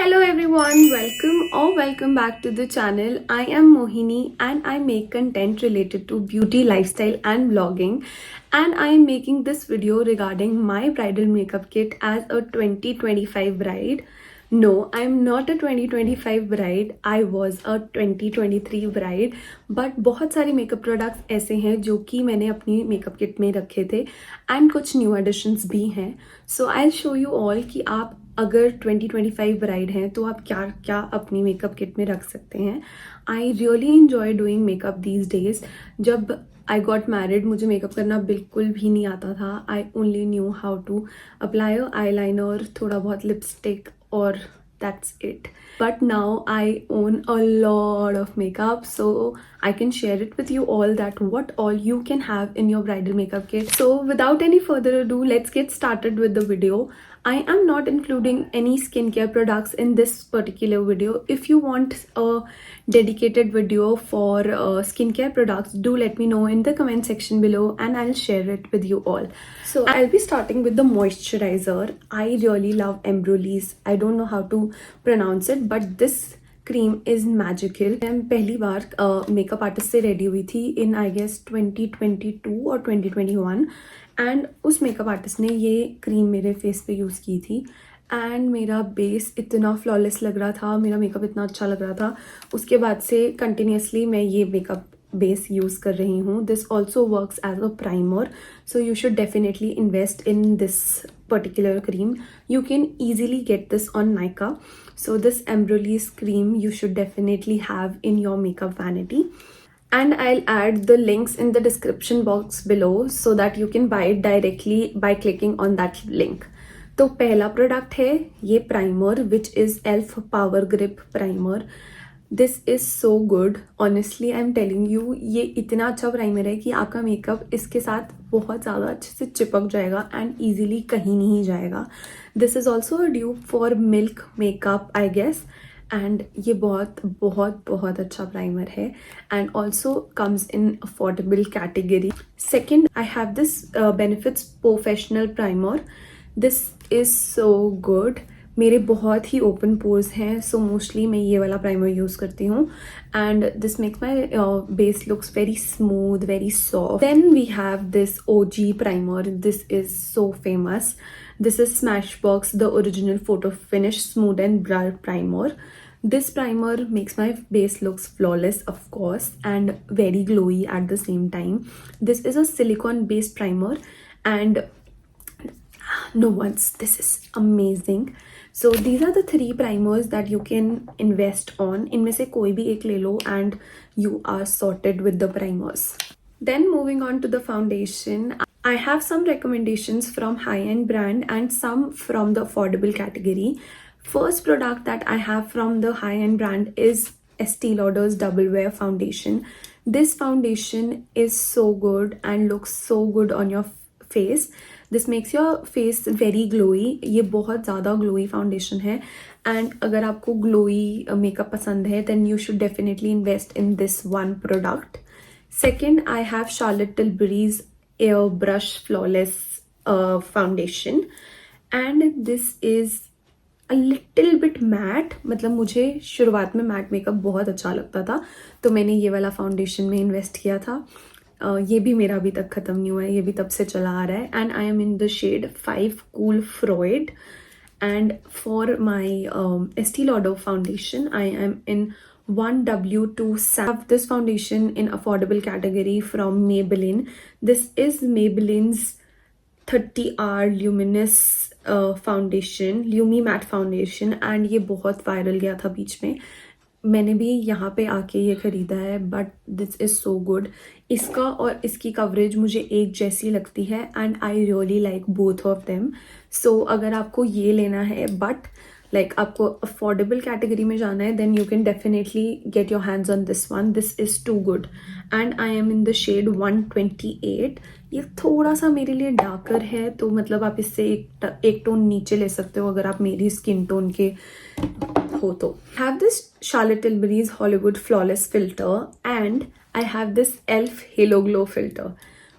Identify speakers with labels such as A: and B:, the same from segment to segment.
A: Hello everyone, welcome back to the channel. I am Mohini and I make content related to beauty, lifestyle and vlogging, and I am making this video regarding my bridal makeup kit as a 2025 bride. No, I am not a 2025 bride. I was a 2023 bride. But बहुत सारे makeup products ऐसे हैं जो कि मैंने अपनी makeup kit में रखे थे एंड कुछ न्यू एडिशंस भी हैं. सो आई शो यू ऑल कि आप अगर 2025 ब्राइड हैं तो आप क्या क्या अपनी मेकअप किट में रख सकते हैं. I really enjoy doing makeup these days. जब आई गॉट मैरिड मुझे मेकअप करना बिल्कुल भी नहीं आता था. I only knew how to apply eyeliner, थोड़ा बहुत लिपस्टिक और that's it. But now I own a lot of makeup, so I can share it with you all that what all you can have in your bridal makeup kit. So without any further ado, let's get started with the video. I am not including any skincare products in this particular video. If you want a dedicated video for skincare products, do let me know in the comment section below and I'll share it with you all. So I'll be starting with the moisturizer. I really love Embryolisse. I don't know how to pronounce it, but this cream is magical. मैं पहली बार makeup artist से ready हुई थी इन I guess 2022 और 2021 and उस makeup artist ने ये cream मेरे फेस पे यूज़ की थी एंड मेरा बेस इतना फ्लॉलेस लग रहा था, मेरा मेकअप इतना अच्छा लग रहा था. उसके बाद से कंटिन्यूसली मैं ये मेकअप बेस यूज़ कर रही हूँ. This also works as a primer, so you should definitely invest in this particular cream. You can easily get this on Nykaa. So this Embryolisse cream you should definitely have in your makeup vanity. And I'll add the links in the description box below so that you can buy it directly by clicking on that link. तो पहला product है ये primer which is elf power grip primer. This is so good. Honestly I am telling you, ये इतना अच्छा primer है कि आपका मेकअप इसके साथ बहुत ज़्यादा अच्छे से चिपक जाएगा एंड ईजिली कहीं नहीं जाएगा. This is also a dupe for Milk makeup I guess, and ये बहुत बहुत बहुत अच्छा प्राइमर है and also comes in affordable category. Second, I have this Benefit's professional primer. This is so good. मेरे बहुत ही ओपन पोर्स हैं, so mostly मैं ये वाला प्राइमर यूज़ करती हूँ and this makes my base looks very smooth, very soft. Then we have this OG primer. This is so famous. This is Smashbox the original photo finish smooth and blur primer. This primer makes my base looks flawless of course and very glowy at the same time. This is a silicone based primer and no once this is amazing. So these are the three primers that you can invest on. इनमें से कोई भी एक ले लो and you are sorted with the primers. Then moving on to the foundation, I have some recommendations from high-end brand and some from the affordable category. First product that I have from the high-end brand is Estee Lauder's Double Wear Foundation. This foundation is so good and looks so good on your face. This makes your face very glowy. ये बहुत ज़्यादा glowy foundation है and अगर आपको glowy makeup पसंद है then you should definitely invest in this one product. Second, I have Charlotte Tilbury's airbrush flawless foundation and this is a little bit matte. मतलब मुझे शुरुआत में मैट मेकअप बहुत अच्छा लगता था तो मैंने ये वाला फाउंडेशन में इन्वेस्ट किया था. ये भी मेरा अभी तक ख़त्म नहीं हुआ है, ये भी तब से चला आ रहा है and I am in the shade 5 Cool Freud. And for my Estee Lauder foundation I am in 1W2 Sap. This foundation in affordable category from Maybelline. This is Maybelline's 30 hour luminous foundation, Lumi Matte Foundation, and ये बहुत viral गया था बीच में. मैंने भी यहाँ पे आके ये ख़रीदा है but this is so good. इसका और इसकी कवरेज मुझे एक जैसी लगती है and I really like both of them. So अगर आपको ये लेना है बट लाइक आपको अफोर्डेबल कैटेगरी में जाना है then you can definitely get your hands on this one. This is too good and I am in the shade 128. ये थोड़ा सा मेरे लिए डार्कर है तो मतलब आप इससे एक टोन नीचे ले सकते हो अगर आप मेरी स्किन टोन के हो तो. Have this Charlotte Tilbury's Hollywood Flawless filter and I have this ELF Halo Glow filter.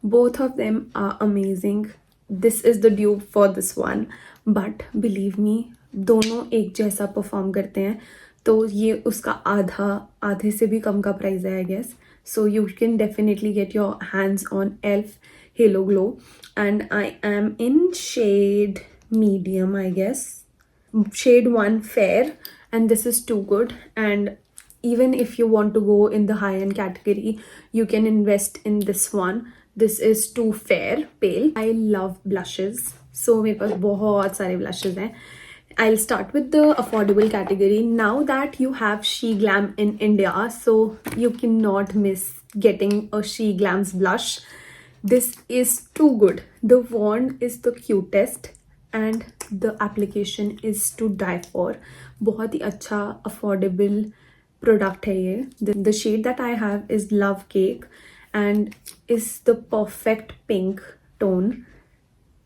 A: Both of them are amazing. This is the dupe for this one, but believe me, दोनों एक जैसा perform करते हैं, तो ये उसका आधे से भी कम का प्राइस है I guess. So you can definitely get your hands on ELF Halo Glow, and I am in shade medium, I guess, shade 1 fair, and this is too good. And even if you want to go in the high end category, you can invest in this one. This is too fair pale. I love blushes, so मेरे पास बहुत सारे blushes हैं. I'll start with the affordable category. Now that you have She Glam in India, so you cannot miss getting a She Glam's blush. This is too good. The wand is the cutest and the application is to die for. बहुत ही अच्छा affordable product है ये. The shade that I have is Love Cake and is the perfect pink tone.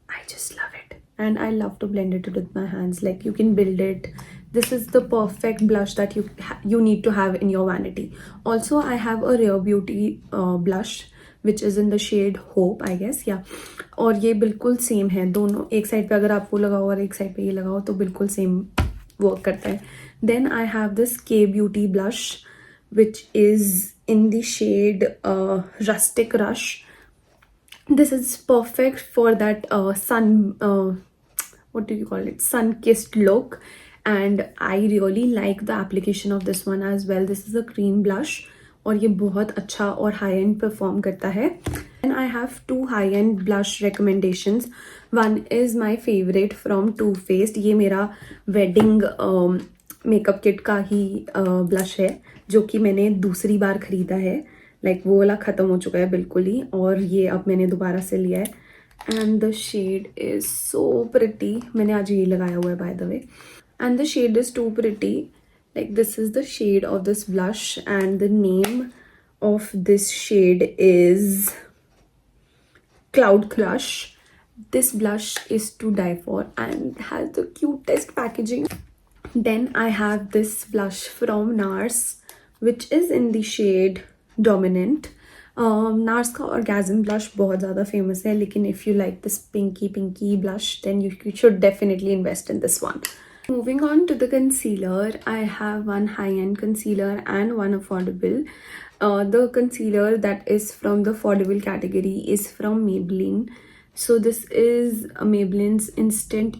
A: I just love it, and I love to blend it with my hands. Like, you can build it. This is the perfect blush that you need to have in your vanity. Also, I have a Rare Beauty blush which is in the shade Hope, I guess. Yeah, और ये बिल्कुल same है. दोनों एक side पे अगर आपको लगाओ और एक साइड पे ये लगाओ तो बिल्कुल सेम वर्क करता है. Then I have this K Beauty blush which is in the shade Rustic Rush. This is perfect for that what do you call it, sun-kissed look, and I really like the application of this one as well. This is a cream blush और ये बहुत अच्छा और high end perform करता है. And I have 2 high end blush recommendations. One is my favorite from Too Faced. ये मेरा wedding makeup kit का ही blush है जो कि मैंने दूसरी बार खरीदा है. लाइक वो वाला ख़त्म हो चुका है बिल्कुल ही, और ये अब मैंने दोबारा से लिया है. And the shade is so pretty. मैंने आज ये लगाया हुआ है by the way. And the shade is too pretty. Like this is the shade of this blush, and the name of this shade is Cloud Crush. This blush is to die for and has the cutest packaging. Then I have this blush from NARS which is in the shade Dominant. NARS का Orgasm blush बहुत ज़्यादा famous है, लेकिन if you like this pinky blush then you should definitely invest in this one. Moving on to the concealer, I have one high-end concealer and one affordable. The concealer that is from the affordable category is from Maybelline. So this is Maybelline's instant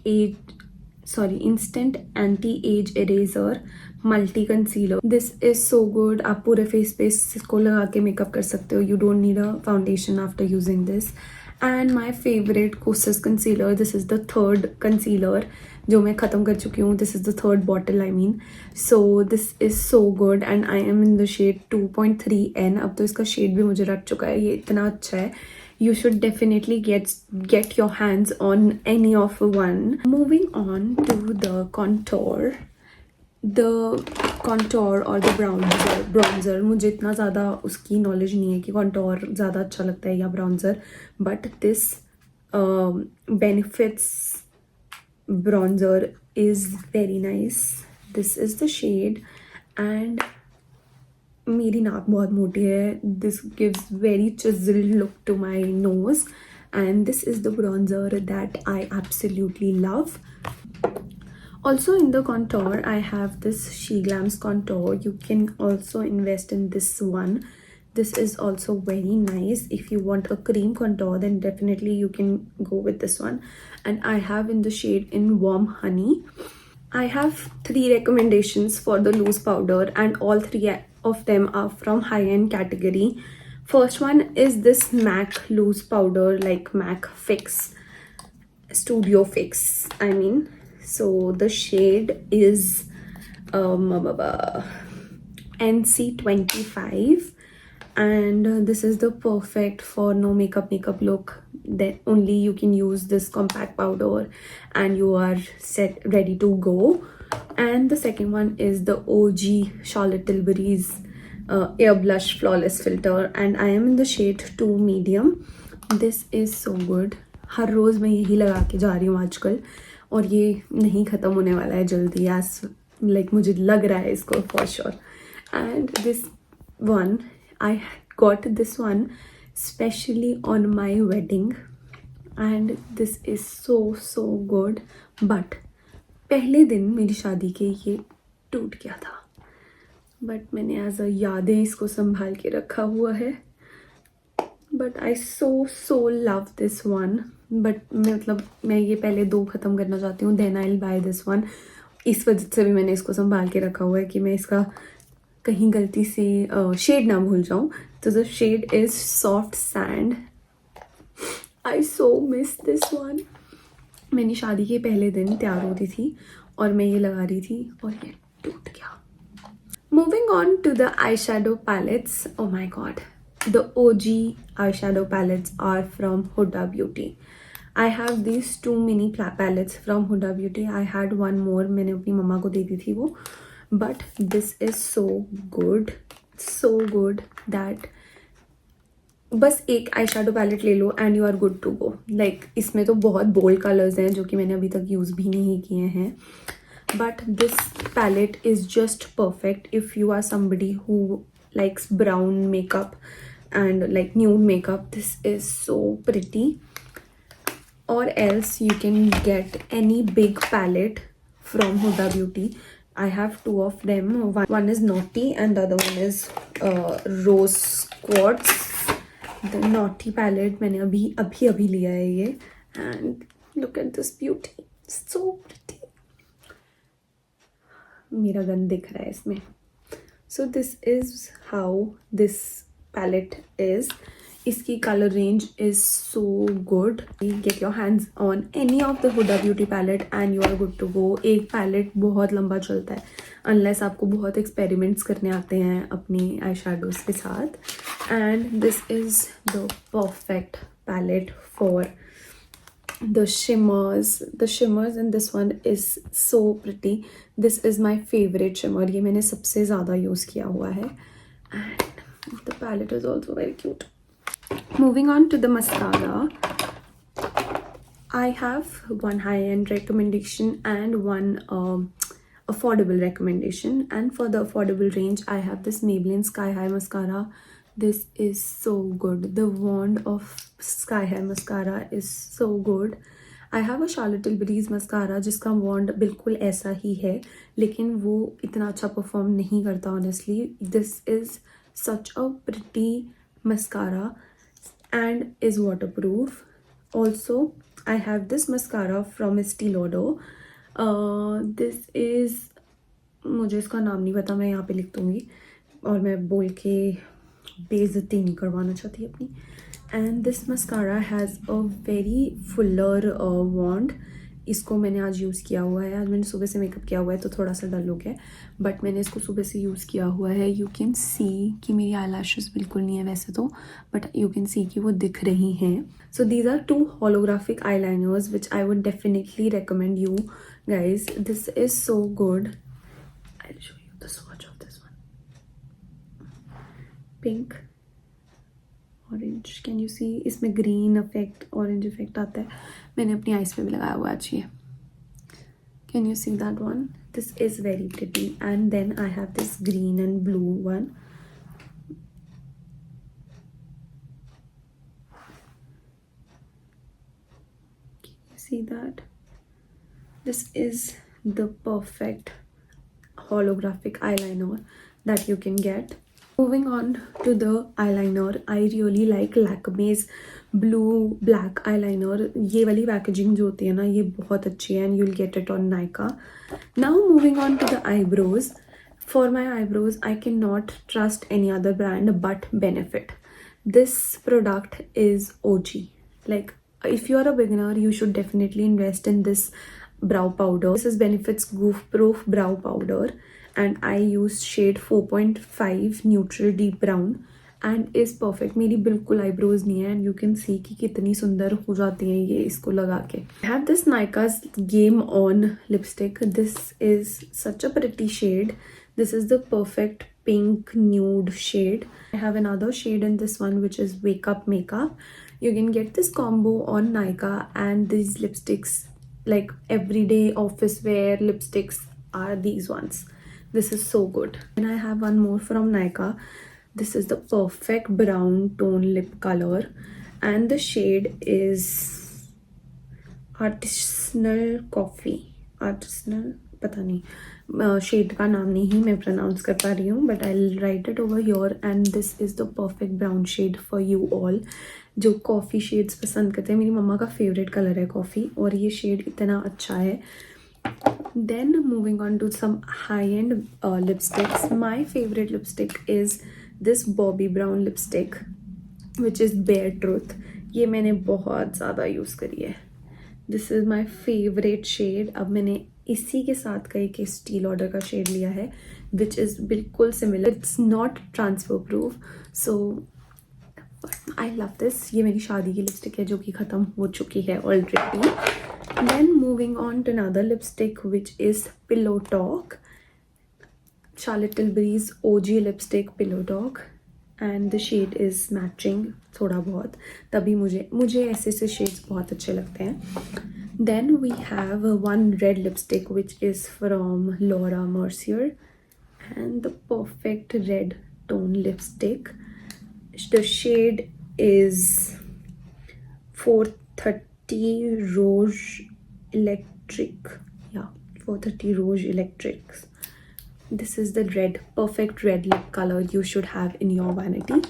A: anti-age eraser multi concealer. This is so good. आप पूरे face पे इसको लगा के makeup कर सकते हो. You don't need a foundation after using this. And my favorite Kosas concealer. This is the third concealer जो मैं ख़त्म कर चुकी हूँ. This is the third bottle I mean. So this is so good and I am in the shade 2.3N. अब तो इसका shade भी मुझे रट चुका है. ये इतना अच्छा है. You should definitely get your hands on any of one. Moving on to the contour. The contour और the bronzer मुझे इतना ज़्यादा उसकी knowledge नहीं है कि contour ज़्यादा अच्छा लगता है या bronzer, but this Benefits bronzer is very nice. This is the shade and मेरी नाक बहुत मोटी है. This gives very chiseled look to my nose, and this is the bronzer that I absolutely love. Also in the contour, I have this She Glam's contour. You can also invest in this one. This is also very nice. If you want a cream contour, then definitely you can go with this one. And I have in the shade in Warm Honey. I have 3 recommendations for the loose powder, and all 3 of them are from high-end category. First one is this MAC loose powder, like MAC Fix, Studio Fix, I mean. So the shade is NC25, and this is the perfect for no makeup look. Then only you can use this compact powder and you are set, ready to go. And the second one is the OG Charlotte Tilbury's Air Blush Flawless Filter, and I am in the shade 2 medium. This is so good. हर रोज़ मैं यही लगा के जा रही हूँ आजकल, और ये नहीं ख़त्म होने वाला है जल्दी, as like मुझे लग रहा है इसको for sure. And this one, I got this one specially on my wedding, and this is so good. But पहले दिन मेरी शादी के ये टूट गया था, बट मैंने एज अ यादें इसको संभाल के रखा हुआ है. But I so love this one. But मतलब मैं ये पहले 2 ख़त्म करना चाहती हूँ, then I will buy this one. इस वजह से भी मैंने इसको संभाल के रखा हुआ है कि मैं इसका कहीं गलती से शेड ना भूल जाऊँ. तो the shade is soft sand. I so miss this one. मैंने शादी के पहले दिन तैयार होती थी और मैं ये लगा रही थी और ये टूट गया. Moving on to the eyeshadow palettes. Oh my god. The OG eyeshadow palettes are from Huda Beauty. I have these 2 mini palettes from Huda Beauty. I had one more. मैंने अपनी मम्मा को दे दी थी वो. But this is so good that बस एक आई shadow palette ले लो and you are good to go. Like इसमें तो बहुत बोल्ड कलर्स हैं जो कि मैंने अभी तक यूज़ भी नहीं किए हैं. But this palette is just perfect if you are somebody who likes brown makeup and like nude makeup. This is so pretty. Or else you can get any big palette from Huda Beauty. I have 2 of them. One is Naughty and the other one is Rose Quartz. The Naughty palette मैंने अभी लिया है ये. And look at this beauty. It's so pretty. मेरा गन दिख रहा है इसमें. So this is how this palette is. इसकी colour range is so good. Get your hands on any of the Huda beauty palette and you are good to go. एक palette बहुत लंबा चलता है अनलेस आपको बहुत एक्सपेरिमेंट्स करने आते हैं अपनी आई शेडोज़ के साथ. And this is the perfect palette for the shimmers in this one is so pretty. This is my favorite shimmer. ये मैंने सबसे ज़्यादा यूज़ किया हुआ है. And the palette is also very cute. Moving on to the mascara. I have one high-end recommendation and one affordable recommendation. And for the affordable range, I have this Maybelline Sky High mascara. This is so good. The wand of Sky High mascara is so good. I have a Charlotte Tilbury's mascara जिसका wand बिल्कुल ऐसा ही है लेकिन वो इतना अच्छा perform नहीं करता honestly. This is such a pretty mascara and is waterproof. Also, I have this mascara from Estee Lauder. This is मुझे इसका नाम नहीं पता, मैं यहाँ पे लिख दूँगी और मैं बोल के बेइज्जती नहीं करवाना चाहती अपनी. And this mascara has a very fuller wand. इसको मैंने आज यूज़ किया हुआ है. आज मैंने सुबह से मेकअप किया हुआ है तो थोड़ा सा डल हो गया है बट मैंने इसको सुबह से यूज़ किया हुआ है. यू कैन सी कि मेरी आई लैशेज़ बिल्कुल नहीं है वैसे तो, बट यू कैन सी कि वो दिख रही हैं. So these are 2 holographic eyeliners which I would definitely recommend you guys. This is so good. I'll show you the swatch of this one. Pink, orange. Can you see इसमें green effect orange effect आता है. मैंने अपनी eyes पे भी लगाया हुआ आज ये. Can you see that one? This is very pretty. And then I have this green and blue one. Can you see that? This is the perfect holographic eyeliner that you can get. Moving on to the eyeliner, I really like Lakme's blue black eyeliner. ये वाली packaging जो होती है ना ये बहुत अच्छी है and you'll get it on Nykaa. Now moving on to the eyebrows. For my eyebrows, I cannot trust any other brand but Benefit. This product is OG. Like if you are a beginner, you should definitely invest in this brow powder. This is Benefit's Goof Proof Brow Powder. And I used shade 4.5 neutral deep brown and is perfect. मेरी बिल्कुल eyebrows नहीं है and you can see कि कितनी सुंदर हो जाती हैं ये इसको लगा के. I have this Nykaa's Game On lipstick. This is such a pretty shade. This is the perfect pink nude shade. I have another shade in this one which is Wake Up Makeup. You can get this combo on Nykaa and these lipsticks like everyday office wear lipsticks are these ones. This is so good. And I have one more from Nykaa. This is the perfect brown tone lip color and the shade is Artisanal Coffee. Artisanal, पता नहीं shade का नाम नहीं मैं pronounce कर पा रही हूँ, but I will write it over here and this is the perfect brown shade for you all जो कॉफ़ी शेड्स पसंद करते हैं। मेरी मम्मा का फेवरेट कलर है कॉफ़ी और ये शेड इतना अच्छा है। Then moving on to some high-end lipsticks. My favorite lipstick is this Bobbi Brown lipstick, which is Bare Truth. ये मैंने बहुत ज़्यादा यूज़ करी है. This is my favorite shade. अब मैंने इसी के साथ का एक स्टील ऑर्डर का शेड लिया है, which is बिल्कुल similar. It's not transfer proof, so I love this. ये मेरी शादी की लिपस्टिक है जो कि ख़त्म हो चुकी है already. Then moving on to another lipstick which is Pillow Talk. Charlotte Tilbury's OG lipstick Pillow Talk and the shade is matching थोड़ा बहुत, तभी मुझे ऐसे shades बहुत अच्छे लगते हैं. Then we have one red lipstick which is from Laura Mercier and the perfect red tone lipstick. The shade is 430 Rouge Electric. Yeah, 430 Rouge Electrics. This is the red, perfect red lip color you should have in your vanity.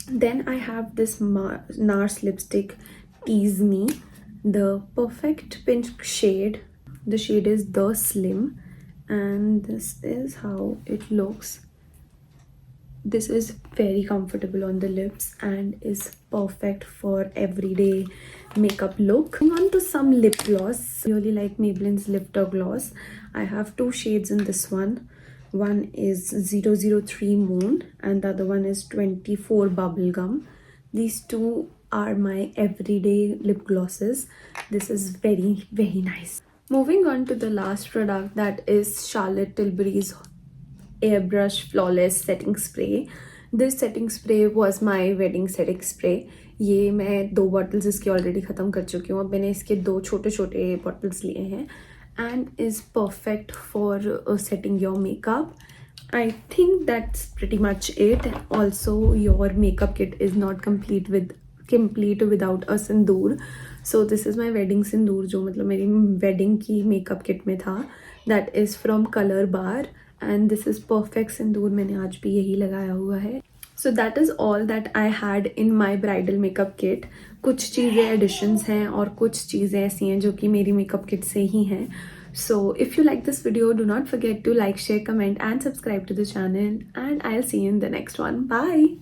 A: Then I have this NARS lipstick, Tease Me, the perfect pink shade. The shade is The Slim and this is how it looks. This is very comfortable on the lips and is perfect for everyday makeup look. Moving on to some lip gloss. I really like Maybelline's Lifter Gloss. I have two shades in this one. One is 003 Moon and the other one is 24 Bubblegum. These two are my everyday lip glosses. This is very, very nice. Moving on to the last product, that is Charlotte Tilbury's Airbrush Flawless Setting Spray. This setting spray was my wedding setting spray. ये मैं 2 bottles इसकी already ख़त्म कर चुकी हूँ. अब मैंने इसके 2 छोटे छोटे बॉटल्स लिए हैं and is perfect for setting your makeup. I think that's pretty much it. Also, your makeup kit is not complete without a sindoor. So this is my wedding sindoor जो मतलब मेरी wedding की makeup kit में था. That is from Color Bar. And this is perfect सिंदूर, मैंने आज भी यही लगाया हुआ है. So that is all that I had in my bridal makeup kit. कुछ चीज़ें additions हैं और कुछ चीज़ें ऐसी हैं जो कि मेरी makeup kit से ही हैं. So if you like this video, do not forget to like, share, comment and subscribe to the channel. And I'll see you in the next one. Bye!